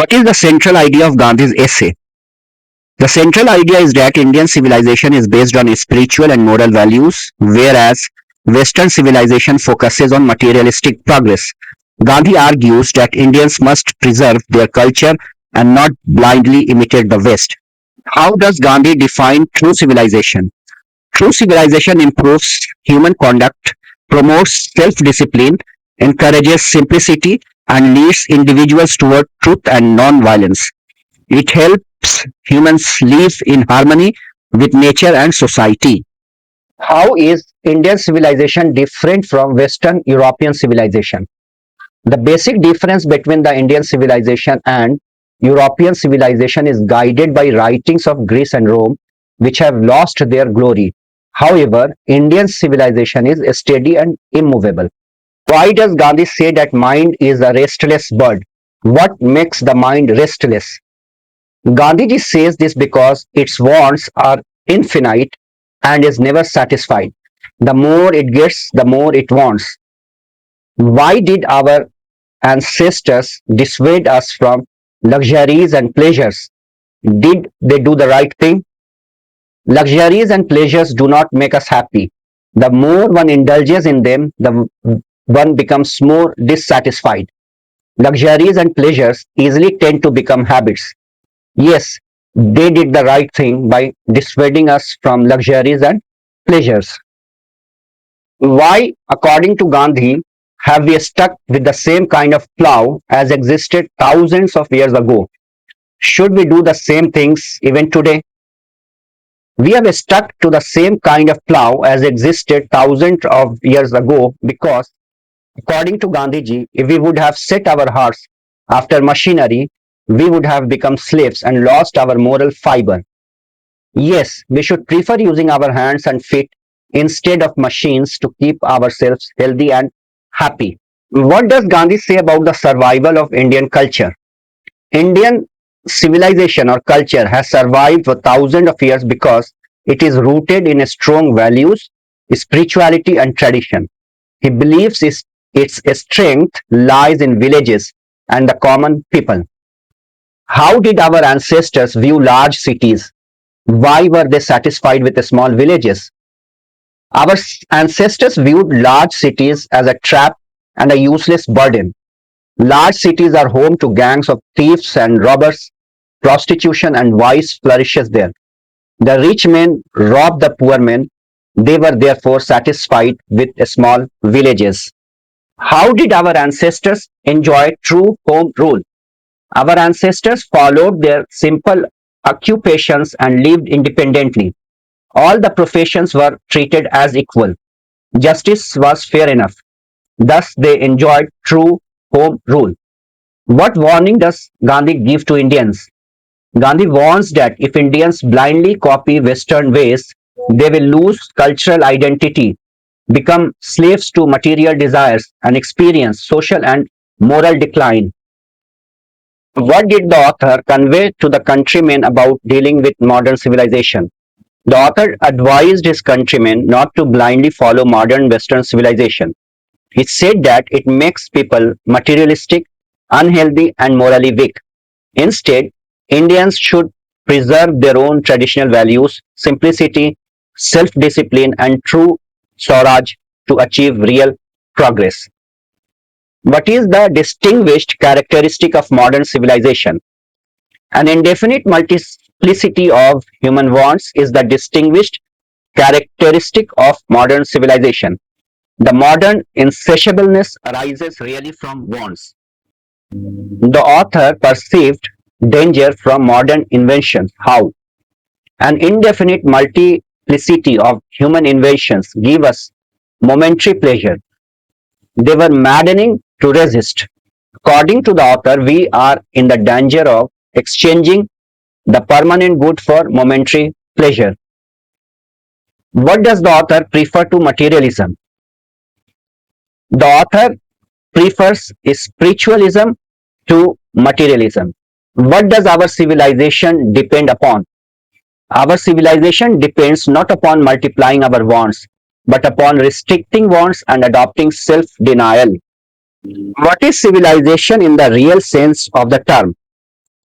What is the central idea of Gandhi's essay? The central idea is that Indian civilization is based on spiritual and moral values, whereas Western civilization focuses on materialistic progress. Gandhi argues that Indians must preserve their culture and not blindly imitate the West. How does Gandhi define true civilization? True civilization improves human conduct, promotes self discipline, encourages simplicity, and leads individuals toward truth and non violence. It helps humans live in harmony with nature and society. How is Indian civilization different from Western European civilization? The basic difference between the Indian civilization and European civilization is guided by writings of Greece and Rome, which have lost their glory. However, Indian civilization is steady and immovable. Why does Gandhi say that mind is a restless bird? What makes the mind restless? Gandhiji says this because its wants are infinite and is never satisfied. The more it gets, the more it wants. Why did our ancestors dissuade us from luxuries and pleasures? Did they do the right thing? Luxuries and pleasures do not make us happy. The more one indulges in them, the one becomes more dissatisfied. Luxuries and pleasures easily tend to become habits. Yes, they did the right thing by dissuading us from luxuries and pleasures. Why, according to Gandhi, have we stuck with the same kind of plow as existed thousands of years ago? Should we do the same things even today? We have stuck to the same kind of plow as existed thousands of years ago because, according to Gandhiji, if we would have set our hearts after machinery, we would have become slaves and lost our moral fiber. Yes, we should prefer using our hands and feet instead of machines to keep ourselves healthy and happy. What does Gandhi say about the survival of Indian culture? Indian civilization or culture has survived for thousands of years because it is rooted in strong values, spirituality, and tradition. He believes its strength lies in villages and the common people. How did our ancestors view large cities? Why were they satisfied with the small villages? Our ancestors viewed large cities as a trap and a useless burden. Large cities are home to gangs of thieves and robbers. Prostitution and vice flourishes there. The rich men rob the poor men. They were therefore satisfied with small villages. How did our ancestors enjoy true home rule? Our ancestors followed their simple occupations and lived independently. All the professions were treated as equal. Justice was fair enough. Thus, they enjoyed true home rule. What warning does Gandhi give to Indians? Gandhi warns that if Indians blindly copy Western ways, they will lose cultural identity, become slaves to material desires, and experience social and moral decline. What did the author convey to the countrymen about dealing with modern civilization? The author advised his countrymen not to blindly follow modern Western civilization. He said that it makes people materialistic, unhealthy, and morally weak. Instead, Indians should preserve their own traditional values, simplicity, self discipline, and true Swaraj to achieve real progress. What is the distinguished characteristic of modern civilization? An indefinite multiplicity of human wants is the distinguished characteristic of modern civilization. The modern insatiableness arises really from wants. The author perceived danger from modern inventions. How? An indefinite multiplicity of human inventions give us momentary pleasure. They were maddening to resist. According to the author, we are in the danger of exchanging the permanent good for momentary pleasure. What does the author prefer to materialism? The author prefers spiritualism to materialism. What does our civilization depend upon? Our civilization depends not upon multiplying our wants, but upon restricting wants and adopting self-denial. What is civilization in the real sense of the term?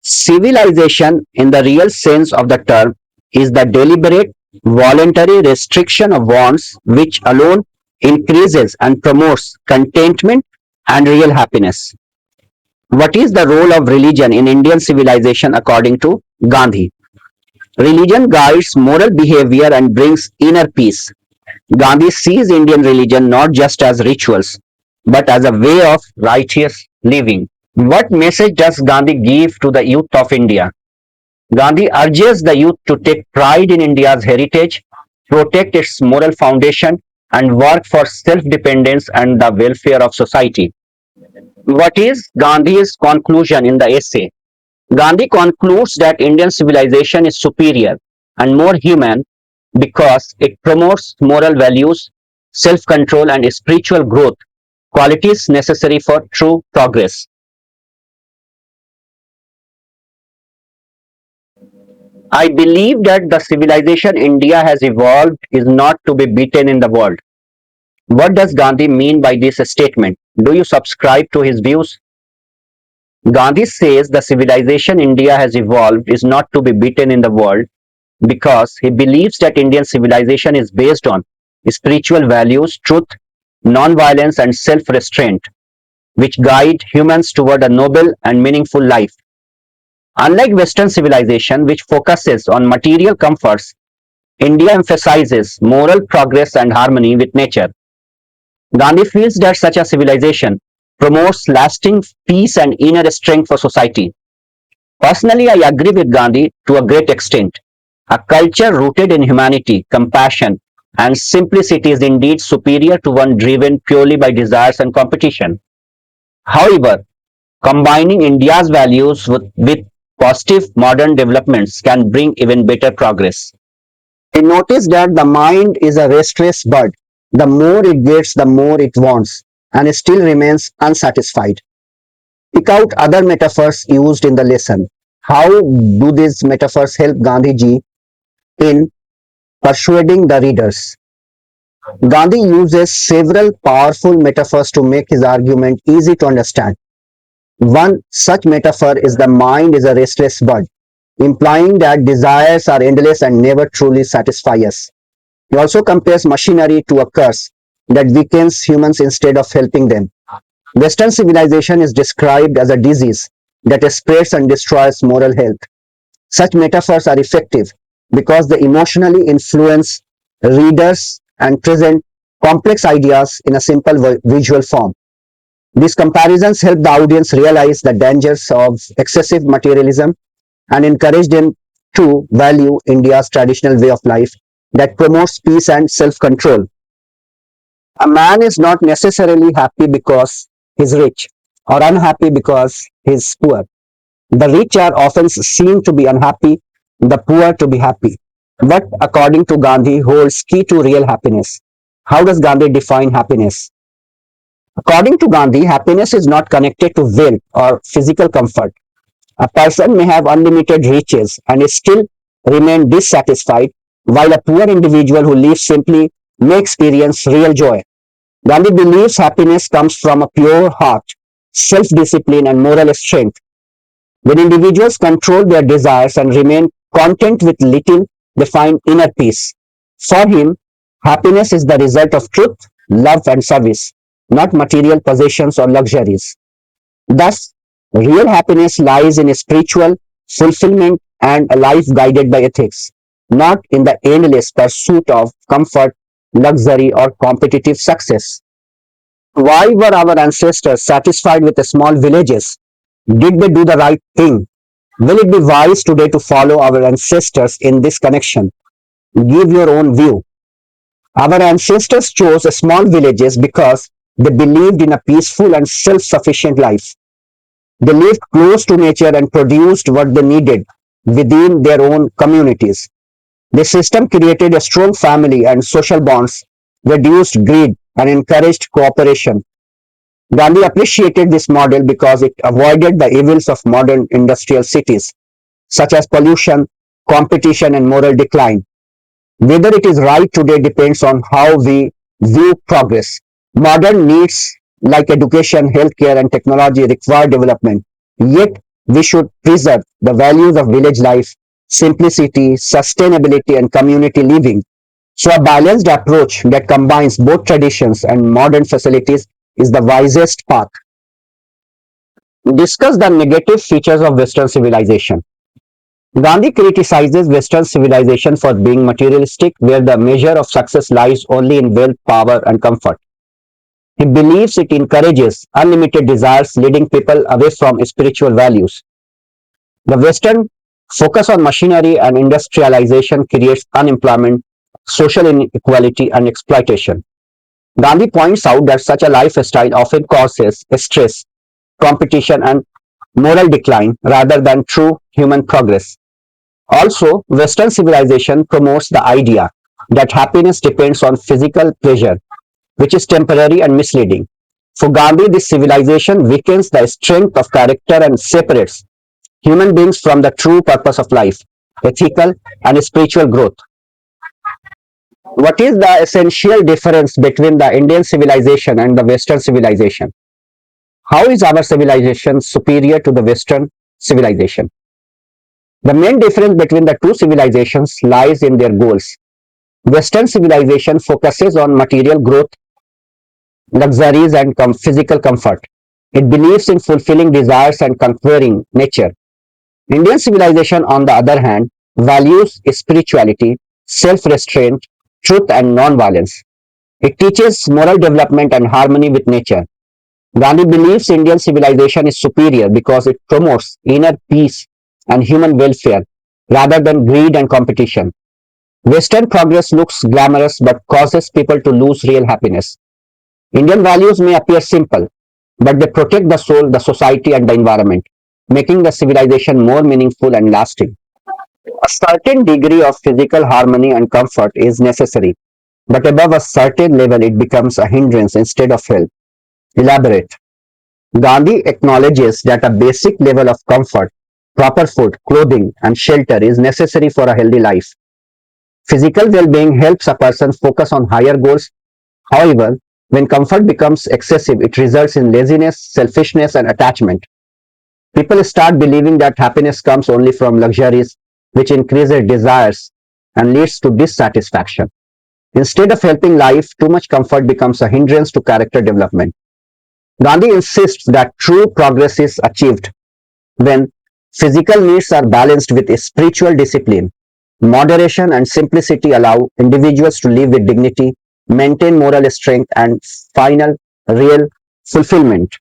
Civilization, in the real sense of the term, is the deliberate, voluntary restriction of wants which alone increases and promotes contentment and real happiness. What is the role of religion in Indian civilization according to Gandhi? Religion guides moral behavior and brings inner peace. Gandhi sees Indian religion not just as rituals, but as a way of righteous living. What message does Gandhi give to the youth of India? Gandhi urges the youth to take pride in India's heritage, protect its moral foundation, and work for self dependence and the welfare of society. What is Gandhi's conclusion in the essay? Gandhi concludes that Indian civilization is superior and more human because it promotes moral values, self control, and spiritual growth, qualities necessary for true progress. I believe that the civilization India has evolved is not to be beaten in the world. What does Gandhi mean by this statement? Do you subscribe to his views? Gandhi says the civilization India has evolved is not to be beaten in the world because he believes that Indian civilization is based on spiritual values, truth, non-violence, and self-restraint, which guide humans toward a noble and meaningful life. Unlike Western civilization, which focuses on material comforts, India emphasizes moral progress and harmony with nature. Gandhi feels that such a civilization promotes lasting peace and inner strength for society. Personally, I agree with Gandhi to a great extent. A culture rooted in humanity, compassion, and simplicity is indeed superior to one driven purely by desires and competition. However, combining India's values with positive modern developments can bring even better progress. I notice that the mind is a restless bird. The more it gets, the more it wants, and it still remains unsatisfied. Pick out other metaphors used in the lesson. How do these metaphors help Gandhiji in persuading the readers? Gandhi uses several powerful metaphors to make his argument easy to understand. One such metaphor is the mind is a restless bird, implying that desires are endless and never truly satisfy us. He also compares machinery to a curse that weakens humans instead of helping them. Western civilization is described as a disease that spreads and destroys moral health. Such metaphors are effective because they emotionally influence readers and present complex ideas in a simple visual form. These comparisons help the audience realize the dangers of excessive materialism and encourage them to value India's traditional way of life that promotes peace and self control. A man is not necessarily happy because he's rich or unhappy because he's poor. The rich are often seen to be unhappy, the poor to be happy. What, according to Gandhi, holds key to real happiness? How does Gandhi define happiness? According to Gandhi, happiness is not connected to wealth or physical comfort. A person may have unlimited riches and still remain dissatisfied, while a poor individual who lives simply may experience real joy. Gandhi believes happiness comes from a pure heart, self discipline, and moral strength. When individuals control their desires and remain content with little, they find inner peace. For him, happiness is the result of truth, love, and service, not material possessions or luxuries. Thus, real happiness lies in spiritual fulfillment and a life guided by ethics, not in the endless pursuit of comfort, luxury, or competitive success. Why were our ancestors satisfied with the small villages? Did they do the right thing? Will it be wise today to follow our ancestors in this connection? Give your own view. Our ancestors chose small villages because they believed in a peaceful and self sufficient life. They lived close to nature and produced what they needed within their own communities. This system created a strong family and social bonds, reduced greed, and encouraged cooperation. Gandhi appreciated this model because it avoided the evils of modern industrial cities, such as pollution, competition, and moral decline. Whether it is right today depends on how we view progress. Modern needs like education, healthcare, and technology require development. Yet, we should preserve the values of village life, simplicity, sustainability, and community living. So, a balanced approach that combines both traditions and modern facilities is the wisest path. Discuss the negative features of Western civilization. Gandhi criticizes Western civilization for being materialistic, where the measure of success lies only in wealth, power, and comfort. He believes it encourages unlimited desires, leading people away from spiritual values. The Western focus on machinery and industrialization creates unemployment, social inequality, and exploitation. Gandhi points out that such a lifestyle often causes stress, competition, and moral decline rather than true human progress. Also, Western civilization promotes the idea that happiness depends on physical pleasure, which is temporary and misleading. For Gandhi, this civilization weakens the strength of character and separates human beings from the true purpose of life, ethical and spiritual growth. What is the essential difference between the Indian civilization and the Western civilization? How is our civilization superior to the Western civilization? The main difference between the two civilizations lies in their goals. Western civilization focuses on material growth, luxuries, and physical comfort. It believes in fulfilling desires and conquering nature. Indian civilization, on the other hand, values spirituality, self restraint, truth, and non-violence. It teaches moral development and harmony with nature. Gandhi believes Indian civilization is superior because it promotes inner peace and human welfare rather than greed and competition. Western progress looks glamorous but causes people to lose real happiness. Indian values may appear simple, but they protect the soul, the society, and the environment, making the civilization more meaningful and lasting. A certain degree of physical harmony and comfort is necessary, but above a certain level, it becomes a hindrance instead of help. Elaborate. Gandhi acknowledges that a basic level of comfort, proper food, clothing, and shelter is necessary for a healthy life. Physical well being helps a person focus on higher goals. However, when comfort becomes excessive, it results in laziness, selfishness, and attachment. People start believing that happiness comes only from luxuries, which increases desires and leads to dissatisfaction. Instead of helping life, too much comfort becomes a hindrance to character development. Gandhi insists that true progress is achieved when physical needs are balanced with spiritual discipline. Moderation and simplicity allow individuals to live with dignity, maintain moral strength, and final real fulfillment.